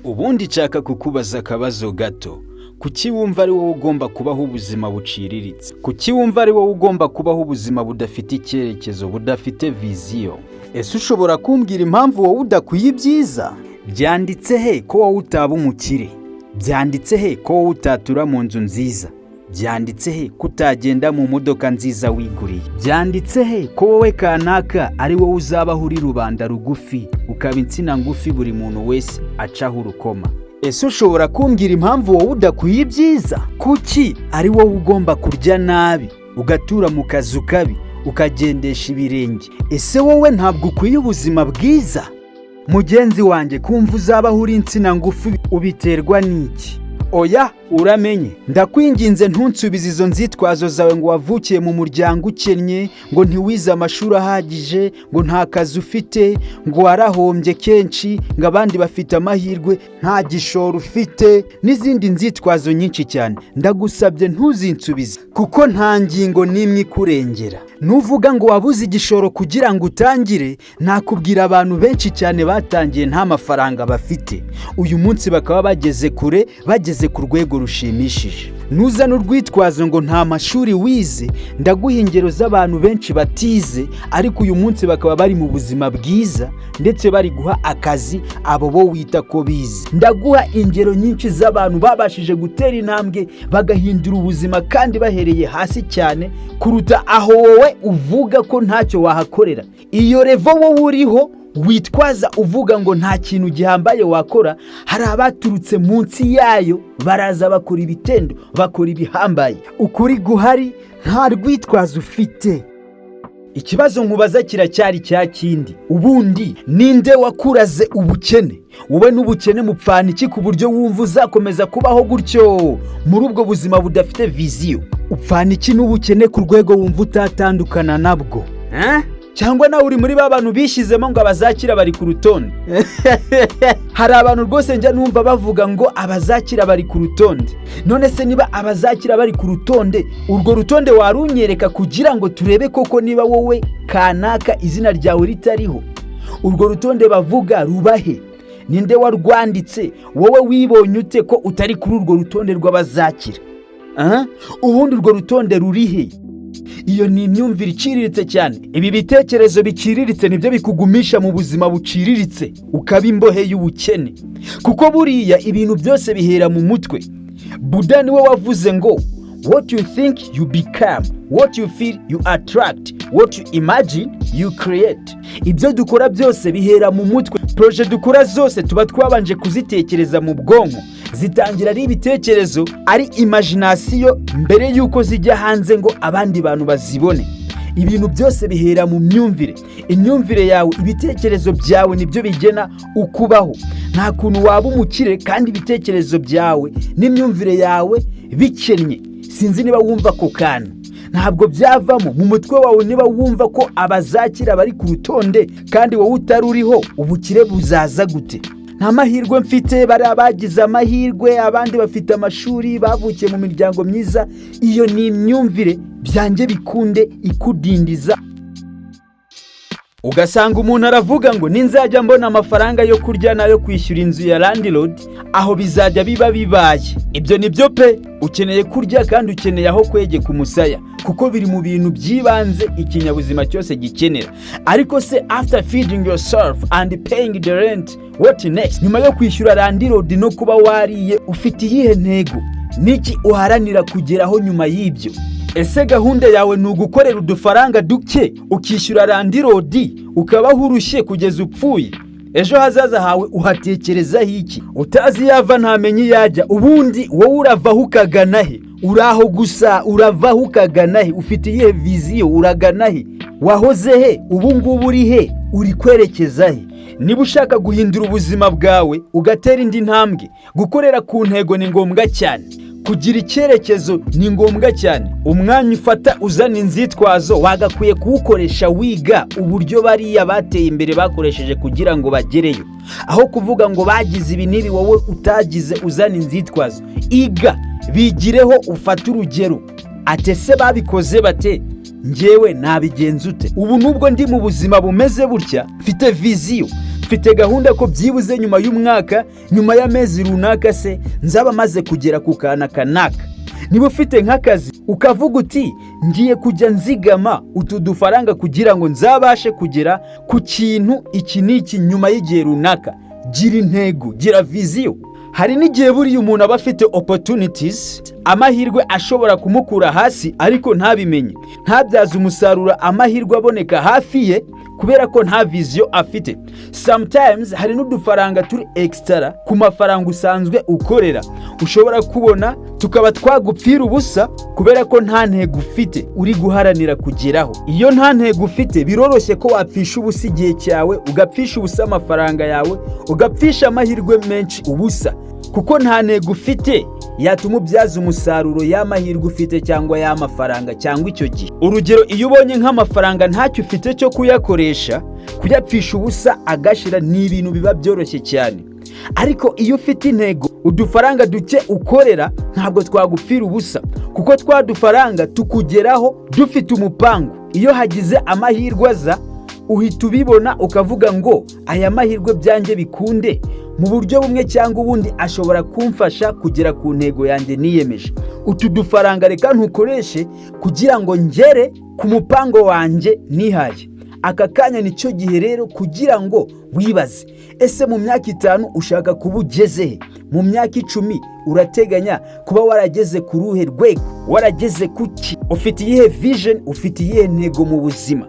Ubundi nshaka kukubaza akabazo gato. Kuki wumva ari wowe ugomba kubaho ubuzima buciriritse? Kuki wumva ari wowe ugomba kubaho ubuzima budafite icyerekezo, budafite viziyo? Ese ushobora kumbwira impamvu wowe udakwiye ibyiza? Byanditse he ko wowe utaba umukire? Byanditse he ko wowe utatura mu nzu nziza? Byanditse he ko utagenda mu modoka nziza wiguriye? Byanditse he ko wowe kanaka ari wowe uzabaho uri rubanda rugufi, ukaba insina ngufi buri muntu wese acaho urukoma? Ese ushobora kumbwira impamvu wowe udakwiye ibyiza? Kuki ari wowe ugomba kurya nabi, ugatura mu kazu kabi, ukagendesha ibirenge? Ese wowe ntabwo ukwiye ubuzima bwiza? Mugenzi wanjye, kumva uzabaho uri insina ngufi ubiterwa n'iki? Oya, uramenye, ndakwinginze ntunsubize izo nzitwazo zawe ngo wavukiye mu muryango ukennye, ngo ntiwize amashuri ahagije, ngo nta kazi ufite, ngo warahombye kenshi, ngo abandi bafite amahirwe, nta gishoro ufite, n'izindi nzitwazo nyinshi cyane. Ndagusabye ntuzinsubize, kuko nta ngingo n'imwe ikurengera. Nuvuga ngo wabuze igishoro kugira ngo utangire, nakubwira abantu benshi cyane batangiye nta mafaranga bafite, uyu munsi bakaba bageze kure, bageze ku rwego rushimishije. Nuzana urwitwazo ngo nta mashuri wize, ndaguha ingero z'abantu benshi batize ariko uyu munsi bakaba bari mu buzima bwiza, ndetse bari guha akazi abo bo wita ko bize. Ndaguha ingero nyinshi z'abantu babashije gutera intambwe bagahindura ubuzima kandi bahereye hasi cyane kuruta aho wowe uvuga ko ntacyo wahakorera. Iyo revo wowe uriho witwaza uvuga ngo nta kintu gihambaye wakora, hari abaturutse munsi yayo baraza bakora ibitendo, bakora ibihambaye. Ukuri guhari, nta rwitwazo ufite. Ikibazo nkubaza kiracyari cya kindi, ubundi ninde wakuraze ubukene? Wowe n'ubukene mupfana iki ku buryo wumva uzakomeza kubaho gutyo muri ubwo buzima budafite viziyo? Upfana iki n'ubukene ku rwego wumva utatandukana nabwo? Cyangwa nawe uri muri ba bantu bishyizemo ngo abazakira bari ku rutonde? Hari abantu rwose njya numva bavuga ngo abazakira bari ku rutonde. None se niba abazakira bari ku rutonde, urwo rutonde warunyereka kugira ngo turebe koko niba wowe kanaka izina ryawe ritariho? Urwo rutonde bavuga rubahe? Ninde warwanditse? Wowe wibonye ute ko utari kuri urwo rutonde rw'abazakira? Ubundi urwo rutonde rurihe? Iyo ni imyumvire iciriritse cyane. Ibi bitekerezo biciriritse nibyo bikugumisha mu buzima buciriritse, ukaba imbohe y'ubukene. Kuko buriya ibintu byose bihera mu mutwe. Buddha niwe wavuze ngo what you think you become, what you feel you attract, what you imagine you create. Ibyo dukora byose bihera mu mutwe. Proje dukora zose tuba twabanje kuzitekereza mu bwonko, zitangira ari ibitekerezo, ari imagination mbere yuko zijya hanze ngo abandi bantu bazibone. Ibintu byose bihera mu myumvire. Imyumvire yawe, ibitekerezo byawe nibyo bigena ukubaho. Nta kuntu waba umukire kandi ibitekerezo byawe n'imyumvire yawe bikennye. Sinzi niba wumva ko kana. Ntabwo byavamo mu mutwe wawe niba wumva ko abazakira bari ku rutonde kandi wowe utari uriho, ubukire buzaza gute? Nta mahirwe mfite, bari abagize amahirwe, abandi bafite amashuri, bavukiye mu miryango myiza. Iyo ni imyumvire byanjye bikunde ikudindiza. Ugasanga umuntu aravuga ngo ninzajya mbona amafaranga yo kurya nayo kwishyura inzu ya landlord, aho bizajya biba bibaye. Ibyo nibyo pe, ukeneye kurya kandi ukeneye aho kwegeka umusaya, kuko biri mu bintu byibanze ikinyabuzima cyose gikenera. Ariko se after feeding yourself and paying the rent, what next? Nyuma yo kwishyura landlord no kuba wariye, ufite iyihe ntego? Niki uharanira kugeraho nyuma y'ibyo? Ese gahunda yawe ni ugukorera udufaranga duke ukishyura landlord ukabaho urushye kugeza upfuye? Ejo hazaza hawe uhatekerezaho iki? Utazi yava ntamenye yajya. Ubundi wowe uravaho ukagana he? Uraho gusa, uravaho ukagana he? Ufite iyihe viziyo? Uragana he? Wahoze he? Ubu ngubu uri he? Uri kwerekeza he? Niba ushaka guhindura ubuzima bwawe ugatera indi ntambwe, gukorera ku ntego ni ngombwa cyane. Kugira icyerekezo ni ngombwa cyane. Umwanya ufata uzana inzitwazo wagakwiye kuwukoresha wiga uburyo bariya bateye imbere bakoresheje kugira ngo bagereyo, aho kuvuga ngo bagize ibi n'ibi wowe utagize uzana inzitwazo. Iga, bigireho, ufate urugero. Atese babikoze bate? Njyewe nabigenza ute? Ubu nubwo ndi mu buzima bumeze butya, mfite viziyo, mfite gahunda ko byibuze nyuma y'umwaka, nyuma y'amezi runaka se nzaba maze kugera ku kana kanaka. Niba ufite nk'akazi ukavuga uti ngiye kujya nzigama utu dufaranga kugira ngo nzabashe kugera ku kintu iki n'iki nyuma y'igihe runaka, gira intego, gira viziyo. Hari n'igihe buriya umuntu aba afite opportunities, amahirwe ashobora kumukura hasi ariko ntabimenye, ntabyaze umusaruro amahirwe aboneka hafi ye kubera ko nta viziyo afite. Sometimes hari n'udufaranga turi extra ku mafaranga usanzwe ukorera, ushobora kubona tukaba twagupfira ubusa kubera ko nta ntego ufite uri guharanira kugeraho. Iyo nta ntego ufite biroroshye ko wapfisha ubusa igihe cyawe, ugapfisha ubusa amafaranga yawe, ugapfisha amahirwe menshi ubusa, kuko nta ntego ufite yatuma ubyaza umusaruro y'amahirwe ufite cyangwa y'amafaranga cyangwa icyo gihe. Urugero, iyo ubonye nk'amafaranga ntacyo ufite cyo kuyakoresha, kuyapfisha ubusa agashira ni ibintu biba byoroshye cyane. Ariko iyo ufite intego, udufaranga duke ukorera ntabwo twagupfira ubusa, kuko twa dufaranga tukugeraho dufite umupango. Iyo hagize amahirwe aza, uhita ubibona ukavuga ngo aya mahirwe byanjye bikunde mu buryo bumwe cyangwa ubundi ashobora kumfasha kugera ku ntego yanjye niyemeje. Utu dufaranga reka ntukoreshe kugira ngo ngere ku mupango wanjye nihaye. Aka kanya nicyo gihe rero kugira ngo wibaze, ese mu myaka 5 ushaka kuba ugeze he? Mu myaka 10 urateganya kuba warageze ku ruhe rwego? Warageze kuki? Ufite iyihe vision? Ufite iyihe ntego mu buzima?